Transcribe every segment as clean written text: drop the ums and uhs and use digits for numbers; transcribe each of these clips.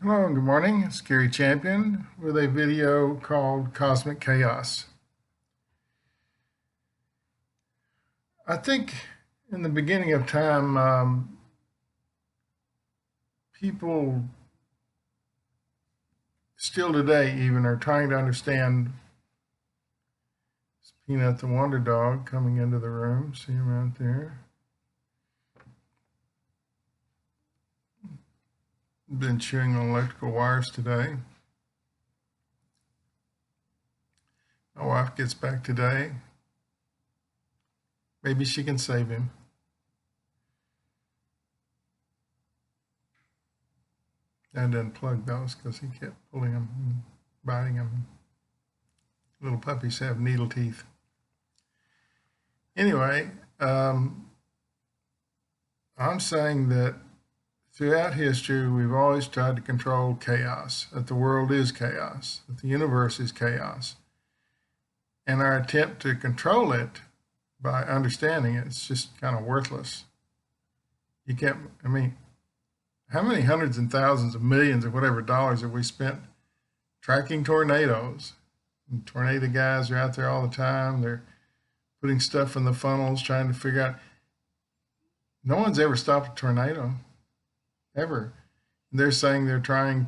Hello and good morning. It's Gary Champion with a video called Cosmic Chaos. I think in the beginning of time, people still today even are trying to understand. It's Peanut the Wonder Dog coming into the room. See him out there. Been chewing on electrical wires today. My wife gets back today. Maybe she can save him. I didn't plug those because he kept pulling them and biting them. Little puppies have needle teeth. Anyway, I'm saying that throughout history, we've always tried to control chaos, that the world is chaos, that the universe is chaos. And our attempt to control it by understanding it, it's just kind of worthless. You can't, how many hundreds and thousands of millions or whatever dollars have we spent tracking tornadoes? And tornado guys are out there all the time. They're putting stuff in the funnels, trying to figure out. No one's ever stopped a tornado, ever. They're saying they're trying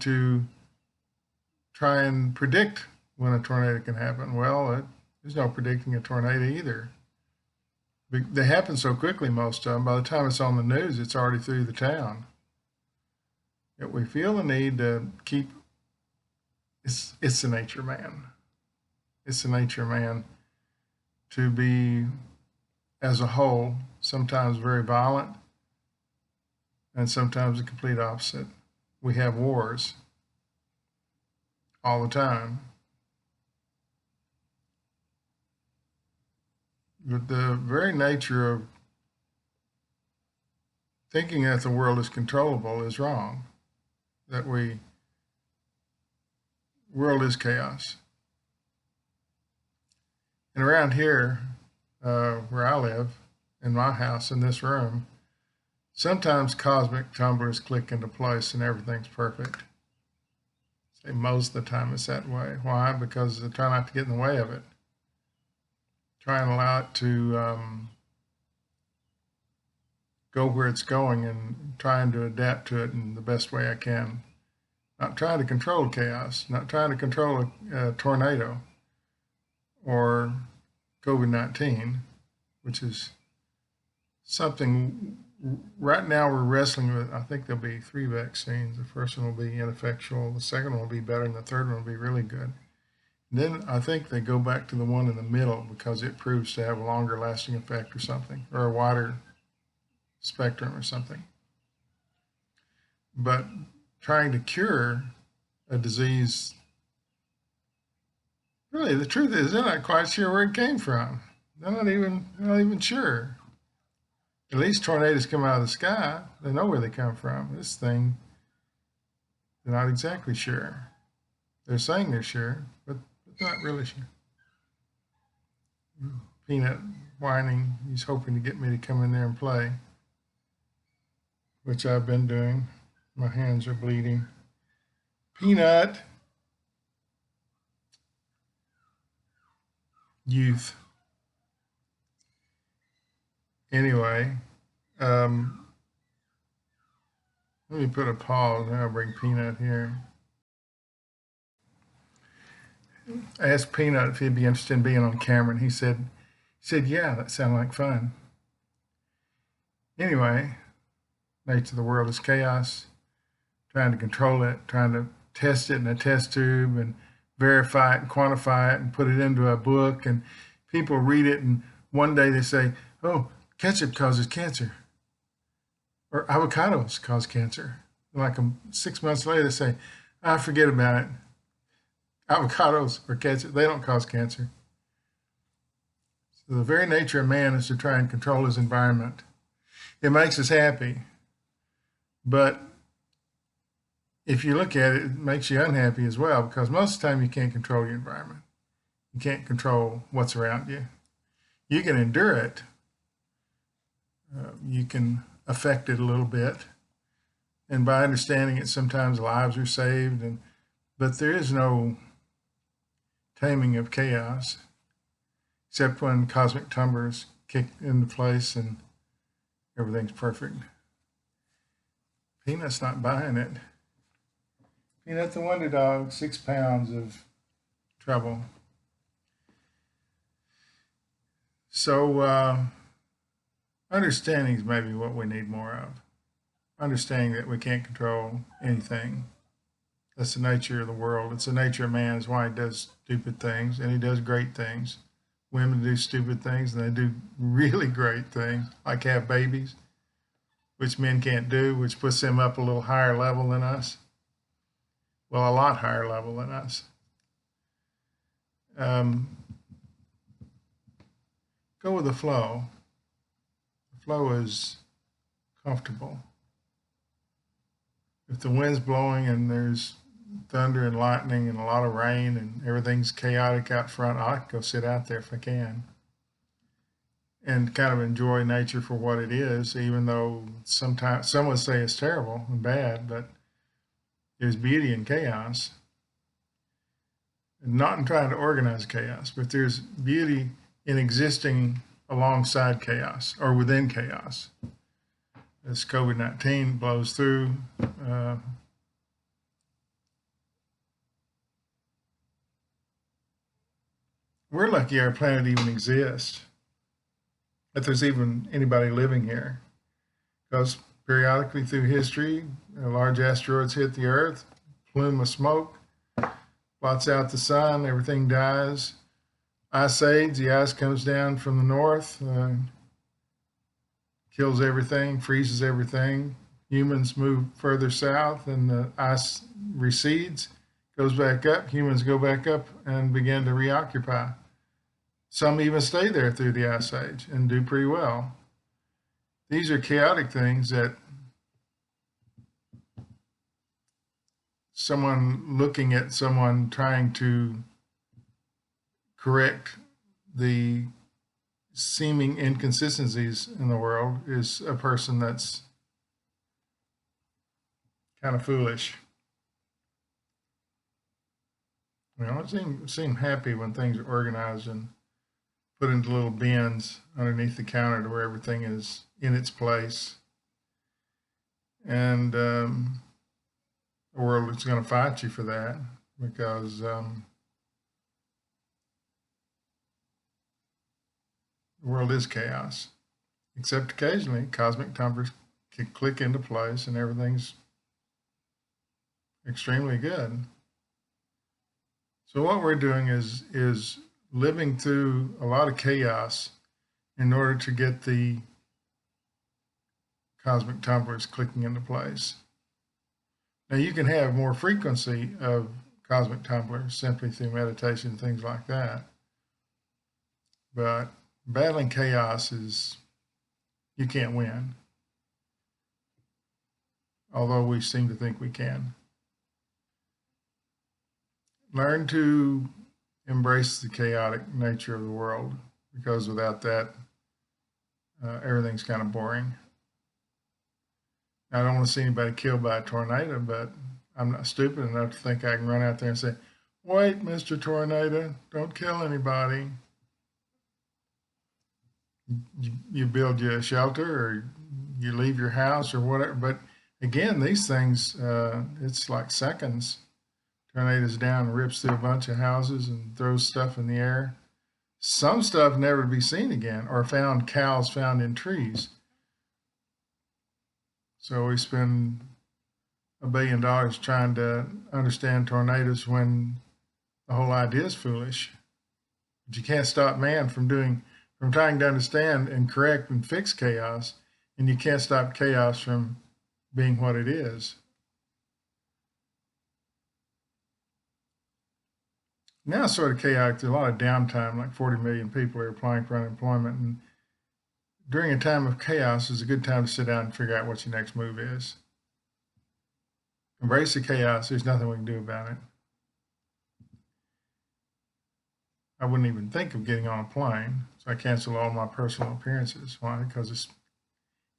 and predict when a tornado can happen. Well, there's no predicting a tornado either. They happen so quickly, most of them. By the time it's on the news, it's already through the town. Yet we feel the need to keep, it's the nature man. It's the nature man to be, as a whole, sometimes very violent and sometimes the complete opposite. We have wars all the time. But the very nature of thinking that the world is controllable is wrong. That world is chaos. And around here, where I live, in my house, in this room, sometimes cosmic tumblers click into place and everything's perfect. Say most of the time it's that way. Why? Because they try not to get in the way of it. Try and allow it to go where it's going and trying to adapt to it in the best way I can. Not trying to control chaos, not trying to control a tornado or COVID-19, which is something right now we're wrestling with. I think there'll be 3 vaccines. The first one will be ineffectual, the second one will be better, and the third one will be really good. And then I think they go back to the one in the middle because it proves to have a longer lasting effect or something, or a wider spectrum or something. But trying to cure a disease, really, the truth is they're not quite sure where it came from. They're not even sure. At least tornadoes come out of the sky. They know where they come from. This thing, they're not exactly sure. They're saying they're sure, but not really sure. Peanut whining. He's hoping to get me to come in there and play, which I've been doing. My hands are bleeding. Peanut. Youth. Anyway, let me put a pause and I'll bring Peanut here. I asked Peanut if he'd be interested in being on camera, and he said, yeah, that sounded like fun. Anyway, nature of the world is chaos, trying to control it, trying to test it in a test tube and verify it and quantify it and put it into a book, and people read it and one day they say, oh, ketchup causes cancer, or avocados cause cancer. Like 6 months later they say, I forget about it. Avocados or ketchup, they don't cause cancer. So the very nature of man is to try and control his environment. It makes us happy, but if you look at it, it makes you unhappy as well, because most of the time you can't control your environment. You can't control what's around you. You can endure it. You can affect it a little bit, And by understanding it, sometimes lives are saved. But there is no taming of chaos, except when cosmic tumblers kick into place and everything's perfect. Peanut's not buying it. Peanut the Wonder Dog, 6 pounds of trouble. So understanding is maybe what we need more of. Understanding that we can't control anything. That's the nature of the world. It's the nature of man. It's why he does stupid things, and he does great things. Women do stupid things, and they do really great things, like have babies, which men can't do, which puts them up a little higher level than us. Well, a lot higher level than us. Go with the flow. The flow is comfortable. If the wind's blowing and there's thunder and lightning and a lot of rain and everything's chaotic out front, I can go sit out there if I can and kind of enjoy nature for what it is, even though sometimes some would say it's terrible and bad, but there's beauty in chaos. Not in trying to organize chaos, but there's beauty in existing alongside chaos or within chaos. As COVID-19 blows through, we're lucky our planet even exists, that there's even anybody living here. Because periodically through history, large asteroids hit the Earth, plume of smoke, blots out the sun, everything dies. Ice age, the ice comes down from the north, kills everything, freezes everything. Humans move further south and the ice recedes, goes back up. Humans go back up and begin to reoccupy. Some even stay there through the ice age and do pretty well. These are chaotic things that someone looking at someone trying to correct the seeming inconsistencies in the world is a person that's kind of foolish. You know, I seem happy when things are organized and put into little bins underneath the counter to where everything is in its place. And the world is going to fight you for that because the world is chaos, except occasionally cosmic tumblers can click into place and everything's extremely good. So what we're doing is living through a lot of chaos in order to get the cosmic tumblers clicking into place. Now you can have more frequency of cosmic tumblers simply through meditation and things like that. But battling chaos you can't win. Although we seem to think we can. Learn to embrace the chaotic nature of the world, because without that, everything's kind of boring. I don't want to see anybody killed by a tornado, but I'm not stupid enough to think I can run out there and say, "Wait, Mr. Tornado, don't kill anybody." You build you a shelter or you leave your house or whatever. But again, these things, it's like seconds. Tornadoes down, rips through a bunch of houses and throws stuff in the air. Some stuff never to be seen again, or cows found in trees. So we spend $1 billion trying to understand tornadoes when the whole idea is foolish. But you can't stop man from trying to understand and correct and fix chaos, and you can't stop chaos from being what it is. Now it's sort of chaotic. There's a lot of downtime, like 40 million people are applying for unemployment. And during a time of chaos is a good time to sit down and figure out what your next move is. Embrace the chaos. There's nothing we can do about it. I wouldn't even think of getting on a plane, so I canceled all my personal appearances. Why? Because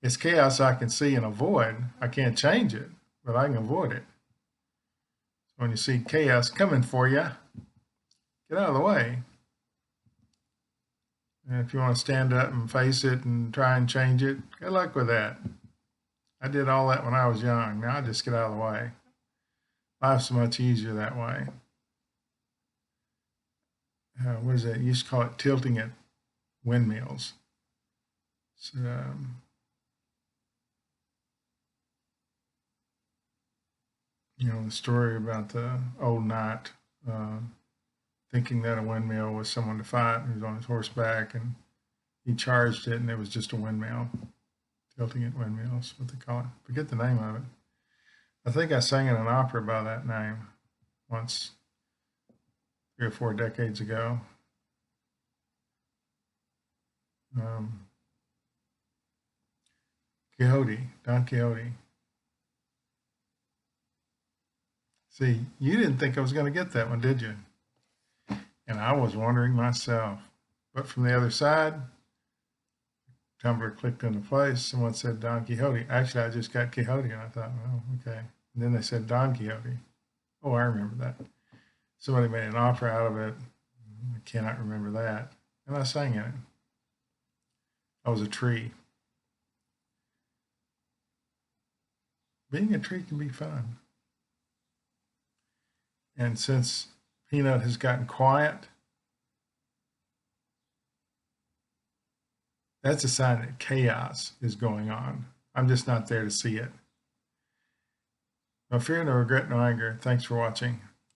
it's chaos I can see and avoid. I can't change it. but I can avoid it. So when you see chaos coming for you, get out of the way. And if you want to stand up and face it and try and change it, good luck with that. I did all that when I was young. Now I just get out of the way. Life's so much easier that way. What is it? You used to call it tilting at windmills. So, the story about the old knight thinking that a windmill was someone to fight. He was on his horseback and he charged it, and it was just a windmill. Tilting at windmills, what they call it. Forget the name of it. I think I sang in an opera by that name once, 3 or 4 decades ago. Quixote, Don Quixote. See, you didn't think I was going to get that one, did you? And I was wondering myself. But from the other side, Tumblr clicked into place. Someone said Don Quixote. Actually, I just got Quixote, and I thought, oh, okay. And then they said Don Quixote. Oh, I remember that. Somebody made an opera out of it. I cannot remember that. And I sang in it. I was a tree. Being a tree can be fun. And since Peanut has gotten quiet, that's a sign that chaos is going on. I'm just not there to see it. No fear, no regret, no anger. Thanks for watching.